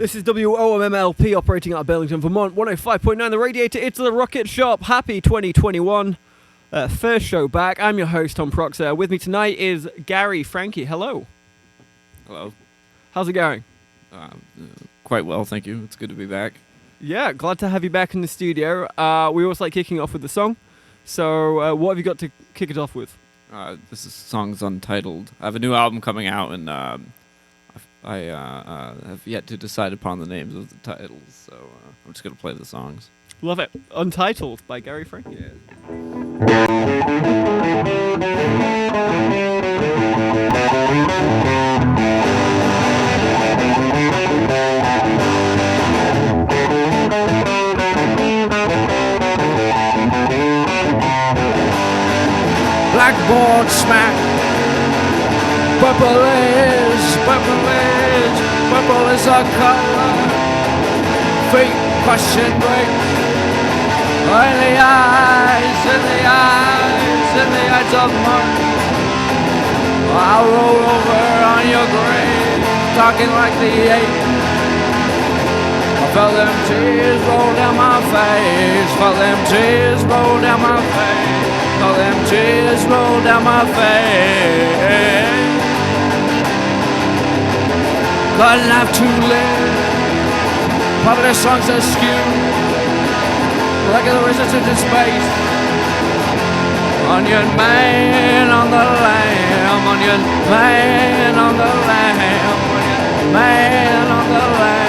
This is WOMMLP operating out of Burlington, Vermont, 105.9 The Radiator. It's the Rocket Shop. Happy 2021. First show back. I'm your host, Tom Proxer. With me tonight is Gary Franky. Hello. Hello. How's it going? Quite well, thank you. It's good to be back. Yeah, glad to have you back in the studio. We always like kicking off with the song. So what have you got to kick it off with? This song's untitled. I have a new album coming out, and I have yet to decide upon the names of the titles, so I'm just going to play the songs. Love it. Untitled by Gary Franky. Yeah. Blackboard smack. Purple is a color. Feet question break. In the eyes of mine. I'll roll over on your grave, talking like the ape. I felt them tears roll down my face. Felt them tears roll down my face. Felt them tears roll down my face. Couldn't have to live. Popular songs askew, like the resistance in space. Onion man on the lamb, onion man on the lamb, onion man on the lamb.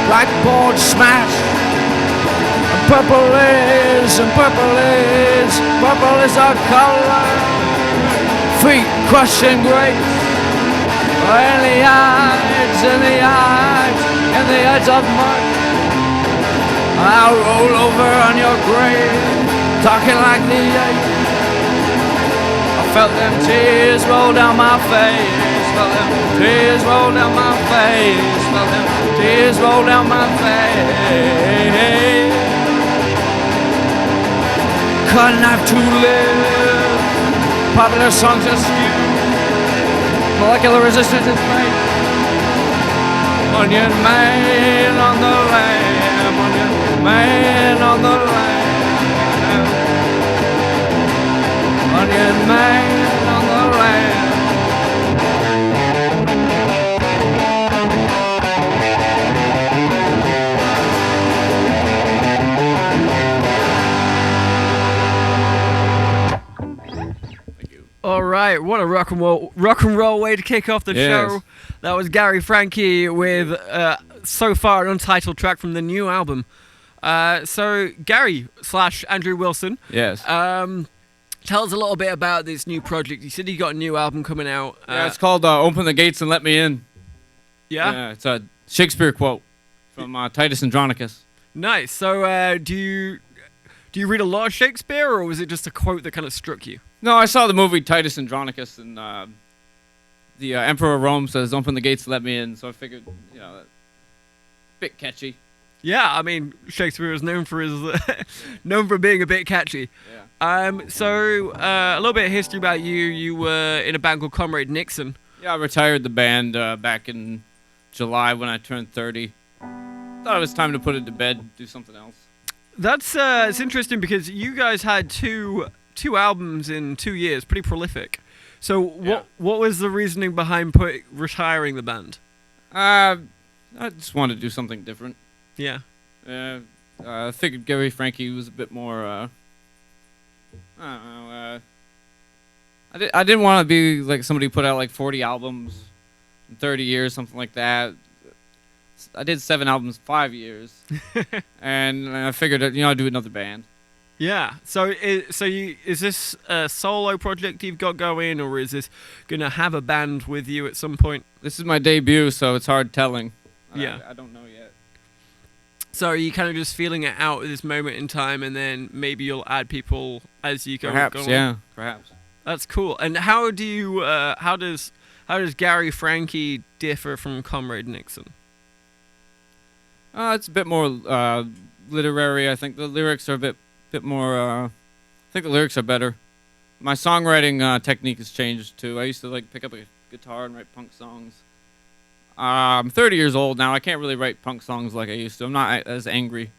Blackboard smash, and purple is our color. Feet crushing grapes, in the eyes of mud. I'll roll over on your grave, talking like the ape. I felt them tears roll down my face, felt them tears roll down my face, felt them tears roll down my face. Couldn't have to live. Popular songs askew. Molecular resistance in space. Onion man on the lamb. Onion man on the lamb. Onion man on the lamb. All right, what a rock and roll way to kick off the show. That was Gary Franky with so far an untitled track from the new album. So Gary / Andrew Wilson. Yes. Tell us a little bit about this new project. You said you got a new album coming out. Yeah, it's called "Open the Gates and Let Me In." Yeah. It's a Shakespeare quote from Titus Andronicus. Nice. So do you read a lot of Shakespeare, or was it just a quote that kind of struck you? No, I saw the movie Titus Andronicus, and the Emperor of Rome says, "Open the gates, let me in." So I figured, a bit catchy. Yeah, I mean, Shakespeare is known for being a bit catchy. Yeah. So a little bit of history about you. You were in a band called Comrade Nixon. Yeah, I retired the band back in July when I turned 30. Thought it was time to put it to bed, do something else. That's it's interesting because you guys had two albums in 2 years, pretty prolific. So what was the reasoning behind retiring the band? I just wanted to do something different. Yeah. I figured Gary Franky was a bit more. I don't know. I didn't want to be like somebody who put out like 40 albums in 30 years, something like that. I did 7 albums, 5 years, and I figured I'd do another band. Yeah. So is this a solo project you've got going, or is this gonna have a band with you at some point? This is my debut, so it's hard telling. Yeah. I don't know yet. So are you kind of just feeling it out at this moment in time, and then maybe you'll add people as you go? Perhaps, go on? yeah, perhaps. That's cool. And how do you how does Gary Franky differ from Comrade Nixon? It's a bit more literary. I think the lyrics are a bit more. I think the lyrics are better. My songwriting technique has changed too. I used to like pick up a guitar and write punk songs. I'm 30 years old now. I can't really write punk songs like I used to. I'm not as angry.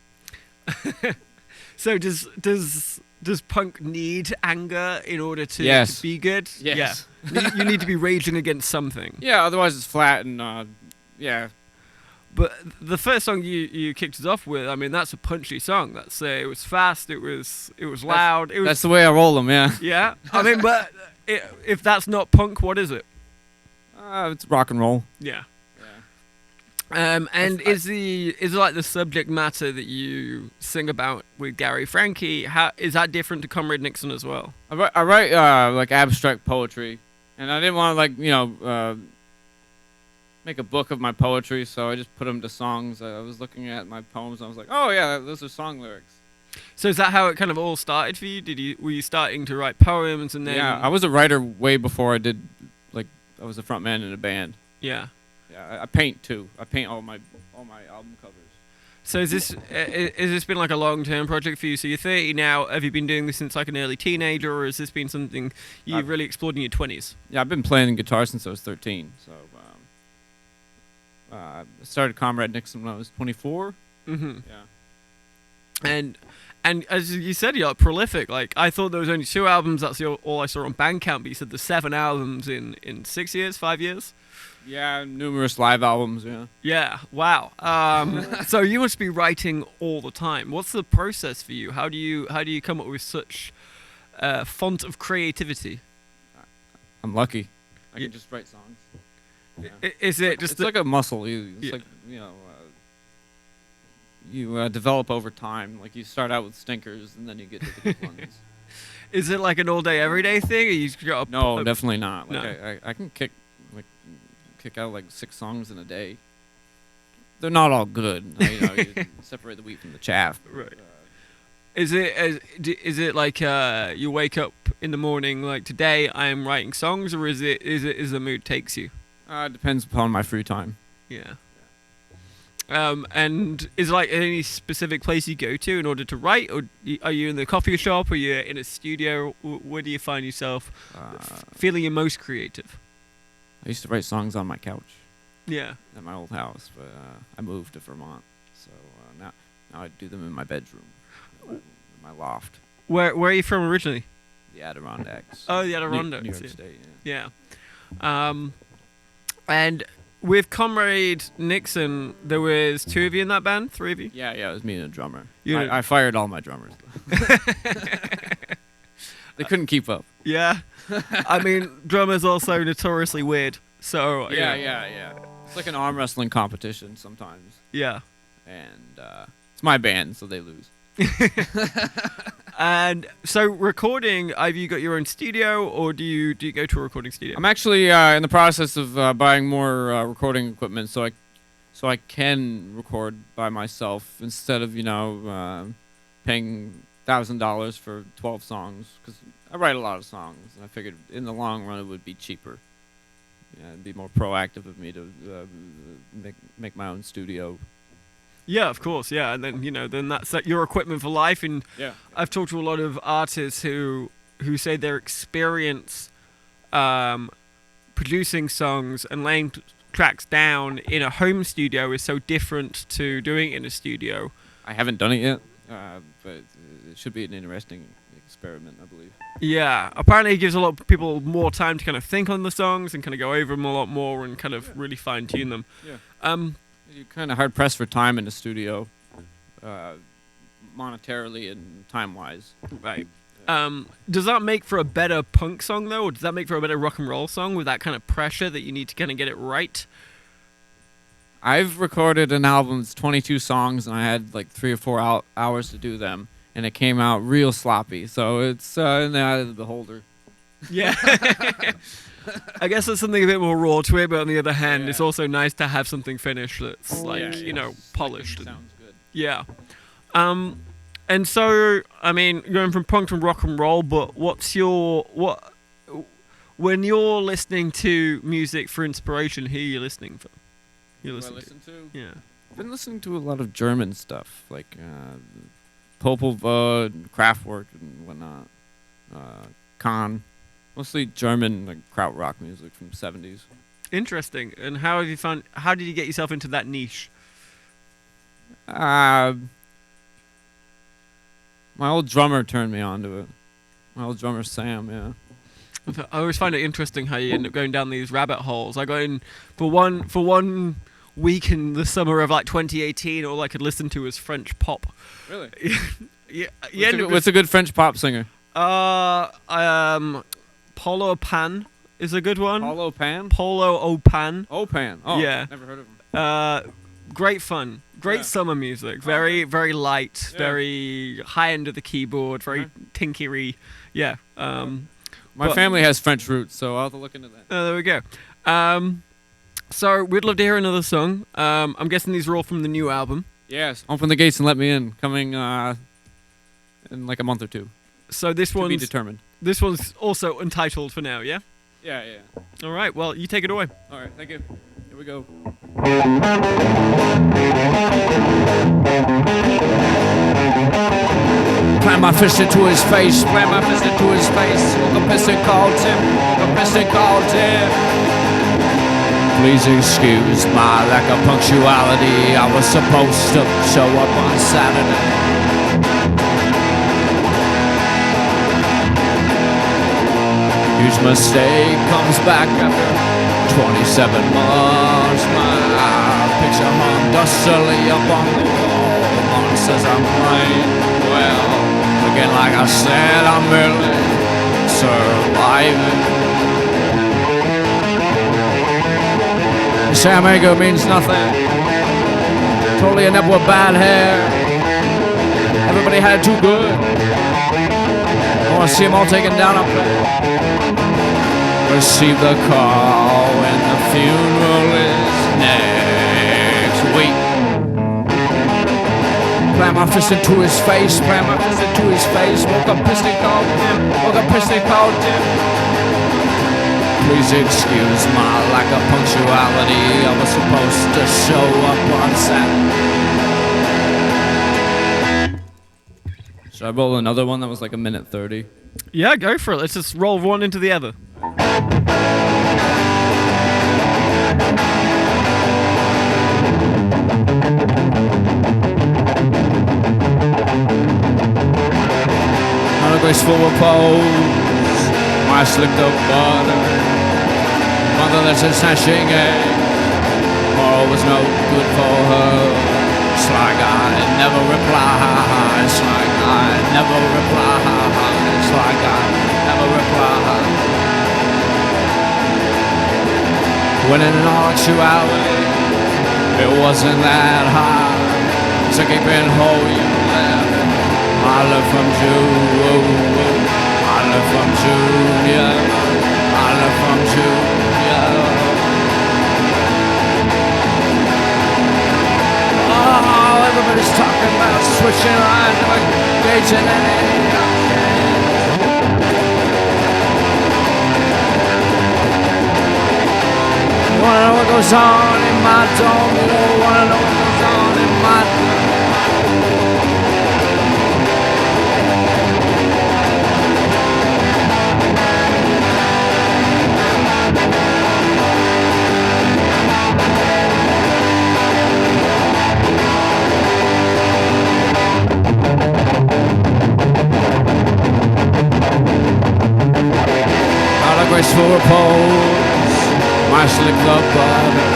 So does punk need anger in order to, Yes. to be good? Yes. Yeah. You need to be raging against something. Yeah. Otherwise, it's flat and yeah. But the first song you kicked us off with, I mean, that's a punchy song. That's it was fast. It was loud. It was. That's the way I roll them. Yeah. Yeah. I mean, but if that's not punk, what is it? It's rock and roll. Yeah. And is it like the subject matter that you sing about with Gary Franky? How is that different to Comrade Nixon as well? I write like abstract poetry, and I didn't want to like make a book of my poetry, so I just put them to songs. I was looking at my poems, and I was like, oh yeah, those are song lyrics. So is that how it kind of all started for you? Were you starting to write poems and then? Yeah, I was a writer way before I did. Like I was a front man in a band. Yeah. Yeah, I paint too. I paint all my album covers. So is this been like a long-term project for you? So you're 30 now. Have you been doing this since like an early teenager, or has this been something you've really explored in your 20s? Yeah, I've been playing guitar since I was 13. So I started Comrade Nixon when I was 24. Mm-hmm. Yeah. And as you said, you're prolific. Like I thought there was only 2 albums. That's all I saw on Bandcamp. But you said there's 7 albums in 6 years, 5 years. Yeah, numerous live albums. Yeah. Yeah. Wow. So you must be writing all the time. What's the process for you? How do you come up with such font of creativity? I'm lucky. I can just write songs. Yeah. Is it just it's like a muscle. It's like you develop over time. Like you start out with stinkers, and then you get to the good ones. Is it like an all day, every day thing? Or you got no, definitely not. Like No. I can kick out like 6 songs in a day. They're not all good. You separate the wheat from the chaff. Right. Is it like you wake up in the morning like today I am writing songs, or is the mood takes you? It depends upon my free time. Yeah. And is like any specific place you go to in order to write, or are you in the coffee shop, or you in a studio? Where do you find yourself feeling your most creative? I used to write songs on my couch. Yeah. At my old house, but I moved to Vermont, so now I do them in my bedroom, in my loft. Where are you from originally? The Adirondacks. Oh, the Adirondacks. New York State. Yeah. And with Comrade Nixon, there was 2 of you in that band, 3 of you. Yeah, it was me and a drummer. You- I fired all my drummers. They couldn't keep up. Yeah. I mean, drummers also notoriously weird. So Yeah. It's like an arm wrestling competition sometimes, Yeah. and it's my band, so they lose. And so recording, have you got your own studio, or do you go to a recording studio? I'm actually in the process of buying more recording equipment, so I can record by myself instead of paying $1,000 for 12 songs, because I write a lot of songs, and I figured in the long run it would be cheaper. Yeah, it'd be more proactive of me to make my own studio. Yeah, of course. Yeah, and then that's your equipment for life. And Yeah. I've talked to a lot of artists who say their experience producing songs and laying tracks down in a home studio is so different to doing it in a studio. I haven't done it yet, but it should be an interesting experiment, I believe. Yeah, apparently it gives a lot of people more time to kind of think on the songs and kind of go over them a lot more and kind of really fine tune them. Yeah. You're kind of hard pressed for time in the studio, monetarily and time wise. Right. Does that make for a better punk song though, or does that make for a better rock and roll song with that kind of pressure that you need to kind of get it right? I've recorded an album that's 22 songs, and I had like 3 or 4 hours to do them, and it came out real sloppy. So it's in the eye of the beholder. Yeah. I guess there's something a bit more raw to it, but on the other hand, it's also nice to have something finished that's polished. Sounds good. Yeah. And so, I mean, going from punk to rock and roll, but what's your when you're listening to music for inspiration, who are you listening for? You Who do I listen to? listen to? Yeah. I've been listening to a lot of German stuff, like Popelwood, Kraftwerk, and whatnot. Kahn. Mostly German, like krautrock music from the 70s. Interesting. And how did you get yourself into that niche? My old drummer turned me on to it. My old drummer, Sam, yeah. I always find it interesting how you end up going down these rabbit holes. I got in for one week in the summer of like 2018. All I could listen to was French pop. Really? What's a good French pop singer? Polo Pan is a good one. Polo Pan? Polo Opan. Opan. Oh, yeah. Never heard of him. Great fun. Great summer music. Very, very light. Yeah. Very high end of the keyboard. Very tinkery. Yeah. My family has French roots, so I'll have to look into that. There we go. So we'd love to hear another song. I'm guessing these are all from the new album. Yes. Open the gates and let me in. Coming in like a month or two. So this To be one's determined. This one's also untitled for now, yeah? Yeah, yeah. All right, well, you take it away. All right, thank you. Here we go. Plant my fist into his face, plant my fist into his face. Woke up pissed and called him, woke up pissed and called him. Please excuse my lack of punctuality. I was supposed to show up on Saturday. Huge mistake comes back after 27 months. My picture hung dustily up on the wall. The mom says I'm playing well. Again, like I said, I'm merely surviving. Sam Ago means nothing. Totally inept with bad hair. Everybody had it too good. I want to see them all taken down up there. Receive the call when the funeral is next week. Plant my fist into his face, plant my fist into his face. Woke up pissed and called him, woke up pissed and called him. Please excuse my lack of punctuality. I was supposed to show up on Saturday. Should I roll another one that was like a minute 30? Yeah, go for it. Let's just roll one into the other. Not a graceful repose, my slipped up butter. Motherless and snatching egg. Tomorrow was no good for her. Sly guy never replied. Sly guy never replied. Sly guy never replied. When in all actuality, it wasn't that hard. So keep in hole you left. I love from June. I love from Junior. I love from Junior. Oh, everybody's talking about switching lines, never engaging in any options. You wanna know what goes on in my dome? You don't wanna know what goes on in my dome. Not a graceful repose, my slipped up butter.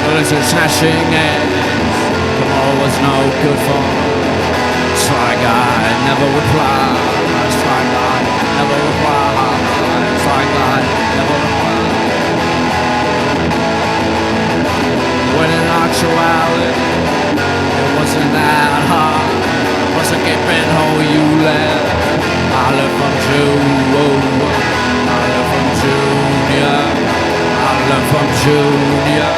Bullets are snatching eggs. Tomorrow was no good for me. Sly guy never replied. Sly guy never replied. Sly guy never replied. When in actuality, it wasn't that hard. Wasn't keeping hole you left. I left from June. I left from Junior. I left from Junior.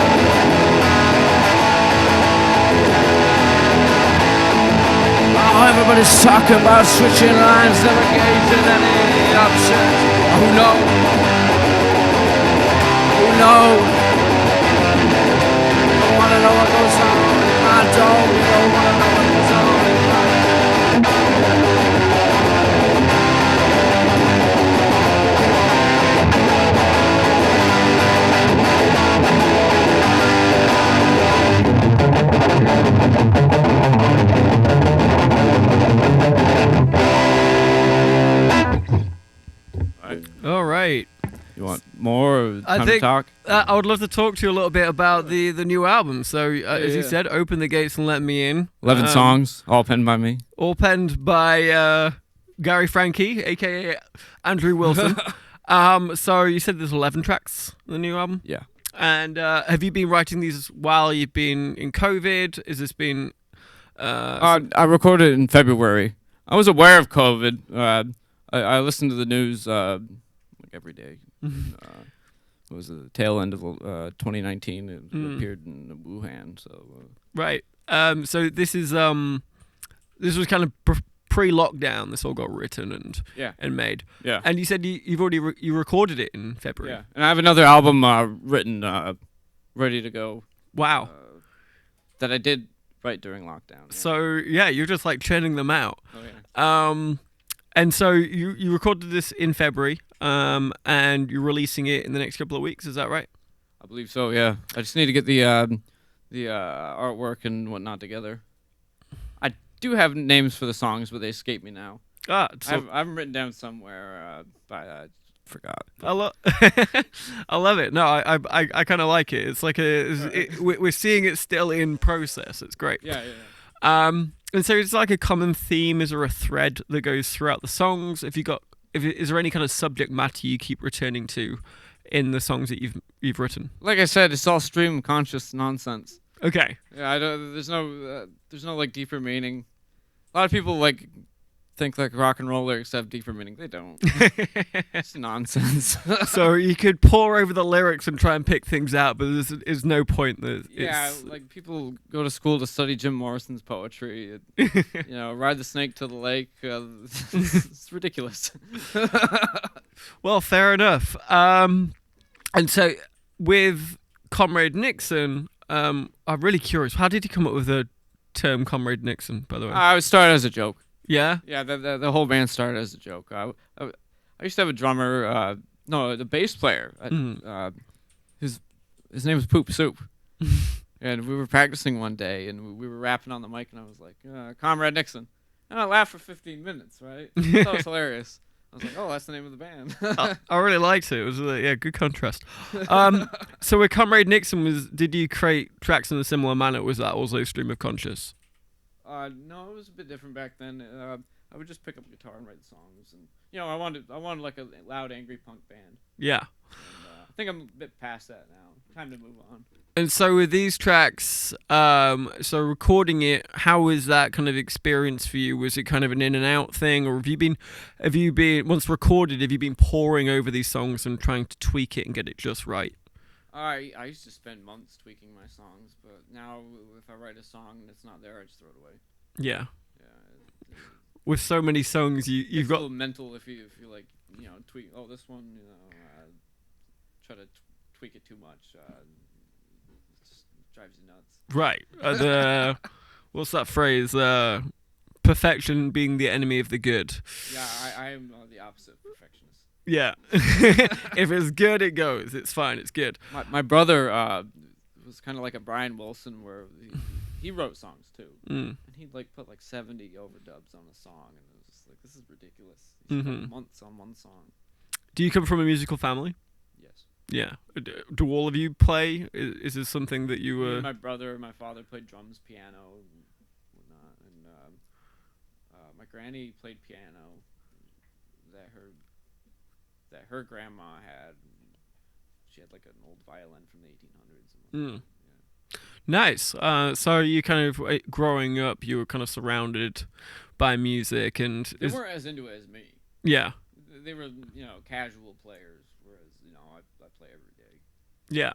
Oh, everybody's talking about switching lines, never gauging any options. who knows? Who knows? Don't wanna know what goes on. I don't wanna know what goes on. All right. You want more? I Time think to talk? I would love to talk to you a little bit about the new album. So, as you said, Open the Gates and Let Me In. 11 songs, all penned by me. All penned by Gary Franky, a.k.a. Andrew Wilson. So you said there's 11 tracks in the new album? Yeah. And have you been writing these while you've been in COVID? Has this been... I recorded it in February. I was aware of COVID. I listened to the news like every day. It was the tail end of 2019. It appeared in Wuhan. So right. So this is this was kind of pre-lockdown. This all got written and made. Yeah. And you said you've already you recorded it in February. Yeah. And I have another album written, ready to go. Wow. That I did write during lockdown. Yeah. So yeah, you're just like churning them out. Oh yeah. And so you recorded this in February, and you're releasing it in the next couple of weeks. Is that right? I believe so. Yeah. I just need to get the artwork and whatnot together. I do have names for the songs, but they escape me now. So I've written down somewhere, but I forgot. I love it. No, I kind of like it. It's like we're seeing it still in process. It's great. Yeah. And so it's like a common theme. Is there a thread that goes throughout the songs? Is there any kind of subject matter you keep returning to in the songs that you've written? Like I said, it's all stream of conscious nonsense. Okay. Yeah, there's no like deeper meaning. A lot of people like think like rock and roll lyrics have deeper meaning. They don't. It's nonsense. So you could pore over the lyrics and try and pick things out, but there's no point. Like people go to school to study Jim Morrison's poetry. Ride the snake to the lake. It's ridiculous. Well, fair enough. And so with Comrade Nixon, I'm really curious. How did you come up with the term Comrade Nixon, by the way? I started as a joke. Yeah? Yeah, the whole band started as a joke. I used to have a drummer, the bass player. His name was Poop Soup. And we were practicing one day, and we were rapping on the mic, and I was like, Comrade Nixon. And I laughed for 15 minutes, right? That was hilarious. I was like, oh, that's the name of the band. I really liked it. It was good contrast. So with Comrade Nixon, did you create tracks in a similar manner? Was that also stream of conscious? No, it was a bit different back then. I would just pick up a guitar and write songs, and I wanted like a loud, angry punk band. Yeah. And, I think I'm a bit past that now. Time to move on. And so with these tracks, so recording it, how was that kind of experience for you? Was it kind of an in and out thing, or have you been once recorded? Have you been poring over these songs and trying to tweak it and get it just right? I used to spend months tweaking my songs, but now if I write a song and it's not there, I just throw it away. Yeah. Yeah. With so many songs, you've got a little mental if you like tweak. Oh, this one, try to tweak it too much. It just drives you nuts. Right. What's that phrase? Perfection being the enemy of the good. Yeah, I am the opposite of perfectionist. Yeah. If it's good, it goes. It's fine. It's good. My brother was kind of like a Brian Wilson, where he wrote songs too, and he'd like put like 70 overdubs on a song, and it was just like, this is ridiculous. He spent months on one song. Do you come from a musical family? Yes. Yeah. Do all of you play? Is this something that you were? My brother and my father played drums, piano, and whatnot, and my granny played piano that her grandma had. She had like an old violin from the 1800s. Yeah. Nice. So you kind of growing up, you were kind of surrounded by music, and they weren't as into it as me. Yeah. They were, casual players, whereas I play every day. Yeah.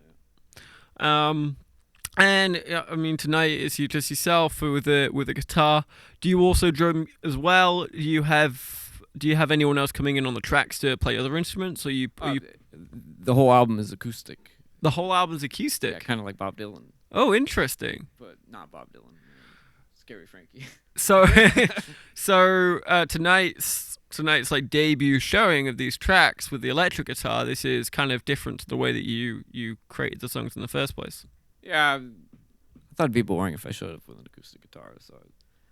And I mean, tonight it's just yourself with a guitar. Do you also drum as well? Do you have do you have anyone else coming in on the tracks to play other instruments, or you? The whole album is acoustic. The whole album's acoustic. Yeah, kind of like Bob Dylan. Oh, interesting. But not Bob Dylan. Scary Franky. So, tonight's like debut showing of these tracks with the electric guitar. This is kind of different to the way that you created the songs in the first place. Yeah, I thought it'd be boring if I showed up with an acoustic guitar. So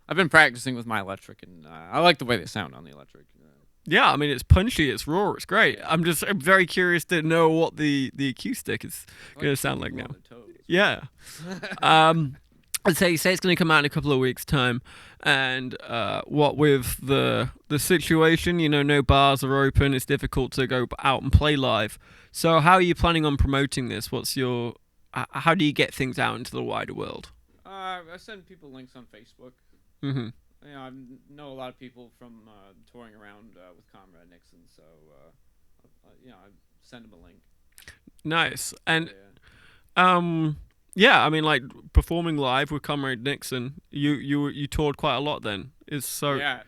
I've been practicing with my electric, and I like the way they sound on the electric. Yeah, I mean, it's punchy, it's raw, it's great. I'm very curious to know what the acoustic is going to sound like now. Yeah. I'd say you say it's going to come out in a couple of weeks' time, and what with the situation, no bars are open, it's difficult to go out and play live. So how are you planning on promoting this? How do you get things out into the wider world? I send people links on Facebook. Mm-hmm. I know a lot of people from touring around with Comrade Nixon, so I send them a link. Nice. And yeah, I mean, like performing live with Comrade Nixon, you toured quite a lot then. Yeah,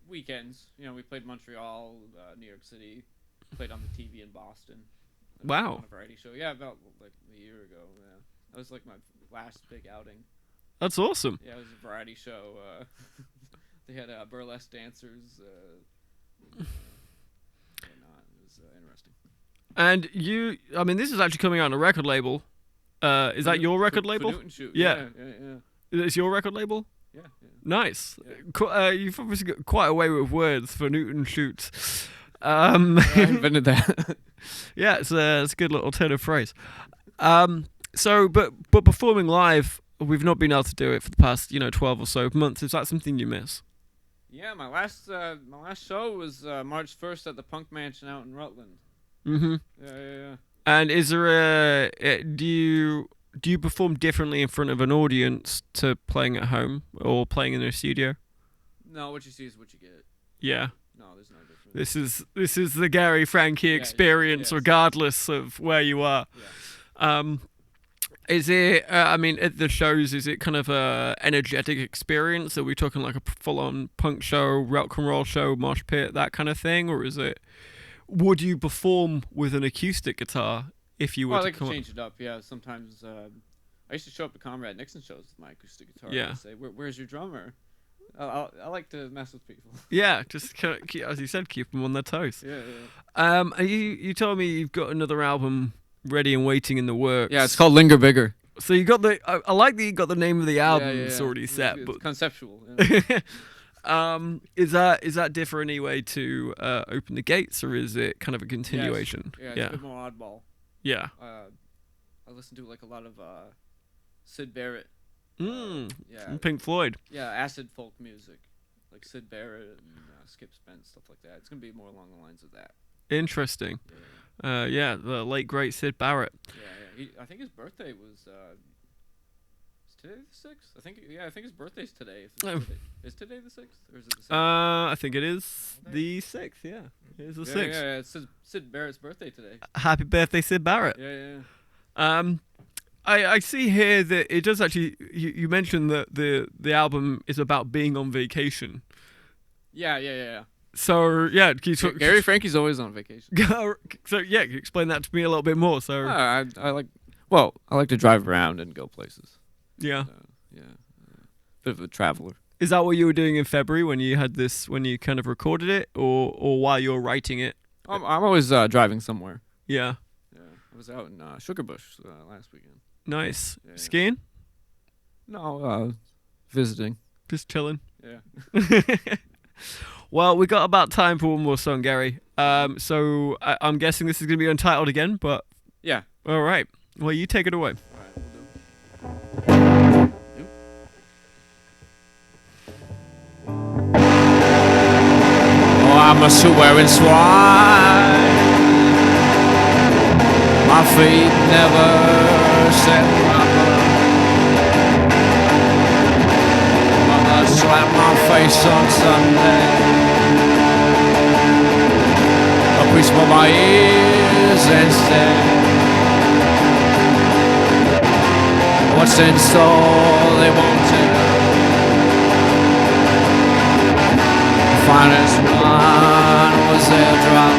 weekends. We played Montreal, New York City, played on the TV in Boston. Wow. On a variety show. Yeah, about like a year ago. Yeah, that was like my last big outing. That's awesome. Yeah, it was a variety show. They had burlesque dancers. It was interesting. And I mean, this is actually coming out on a record label. Is that your record label? Phanooten Chute. Yeah. Yeah. It's your record label? Yeah. Nice. Yeah. You've obviously got quite a way with words, Phanooten Chute. I invented that. Yeah, it's a good little turn of phrase. But performing live, we've not been able to do it for the past 12 or so months. Is that something you miss? Yeah, my last show was March 1st at the Punk Mansion out in Rutland. Mm-hmm. Yeah. And is there do you perform differently in front of an audience to playing at home or playing in a studio? No, what you see is what you get. Yeah. No, there's no difference. This is the Gary Franky experience, regardless of where you are. Yeah. Is it? I mean, at the shows, is it kind of a energetic experience? Are we talking like a full-on punk show, rock and roll show, mosh pit, that kind of thing, or is it? Would you perform with an acoustic guitar if you were to come? Well, I like to change it up. Yeah, sometimes I used to show up to Comrade Nixon shows with my acoustic guitar. Yeah. And say, "Where's your drummer?" I like to mess with people. Yeah, just keep, as you said, keep them on their toes. Yeah. And you told me you've got another album ready and waiting in the works. Yeah, it's called Linger Bigger. So you got I like that you got the name of the album already set, it's but conceptual. Yeah. Is that differ any way to Open the Gates, or is it kind of a continuation? Yes. Yeah, it's a bit more oddball. Yeah. I listen to like a lot of Syd Barrett. Yeah. And Pink Floyd. Yeah, acid folk music, like Syd Barrett and Skip Spence, stuff like that. It's gonna be more along the lines of that. Interesting. Yeah, the late great Syd Barrett. Yeah. I think his birthday was. Is today the 6th? I think his birthday's today. Is today the 6th, or is it the 7th? I think it is the 6th. Yeah, it is the 6th. Yeah. It's Syd Barrett's birthday today. Happy birthday, Syd Barrett. Yeah. I see here that it does actually. You mentioned that the album is about being on vacation. Yeah. So yeah, Gary Franky's always on vacation. So yeah, can you explain that to me a little bit more? So I like to drive around and go places. Yeah. Bit of a traveler. Is that what you were doing in February when you had this? When you kind of recorded it, or while you were writing it? I'm always driving somewhere. Yeah. I was out in Sugarbush last weekend. Nice. Yeah. Skiing? No, visiting. Just chilling. Yeah. Well, we got about time for one more song, Gary. So I'm guessing this is going to be untitled again, but yeah. All right. Well, you take it away. All right, we'll do. Oh, I'm a shoe-wearing swine. My feet never set proper. Mother slapped my face on Sunday. A priest for my ears instead. What's in store they want to know. finest wine was there drop.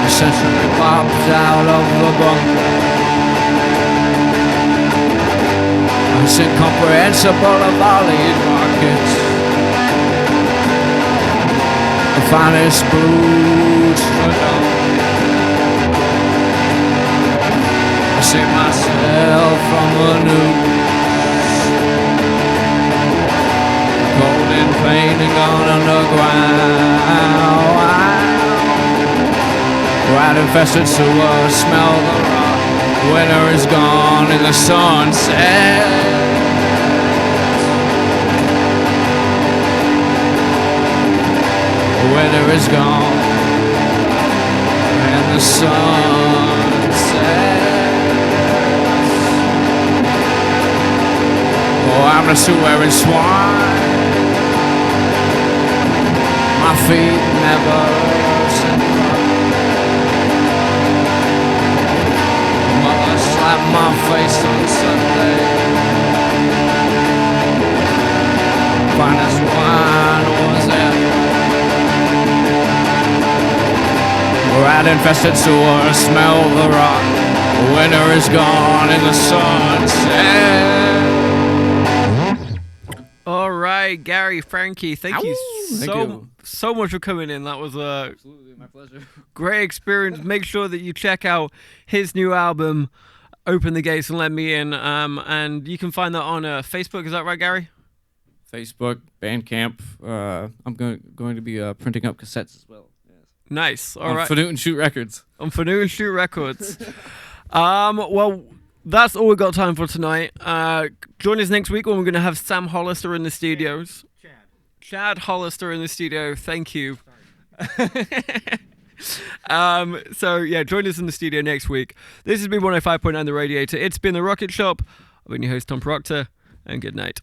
Essentially popped out of the bunker. It's incomprehensible of all these markets. The finest boots for dawn. I see myself from the news. Golden painting on underground. Rat infested sewer, smell the rot. Winter is gone in the sunset. Winter is gone and the sun sets. Oh, I'm just wearing swine. My feet never set right. Mother slapped my face on Sunday. Finest wine was there. Rat infested sewer, smell the rot. Winter is gone in the sunset. All right, Gary, Franky, thank you Thank so much for coming in. That was a Absolutely, my pleasure. great experience. Make sure that you check out his new album, Open the Gates and Let Me In. And you can find that on Facebook. Is that right, Gary? Facebook, Bandcamp. I'm going to be printing up cassettes as well. Nice. All on right. Phanooten Chute Records. On Phanooten Chute Records. Well, that's all we got time for tonight. Join us next week when we're going to have Sam Hollister in the studios. Chad Hollister in the studio. Thank you. So yeah, join us in the studio next week. This has been 105.9 The Radiator. It's been The Rocket Shop. I've been your host, Tom Proctor, and good night.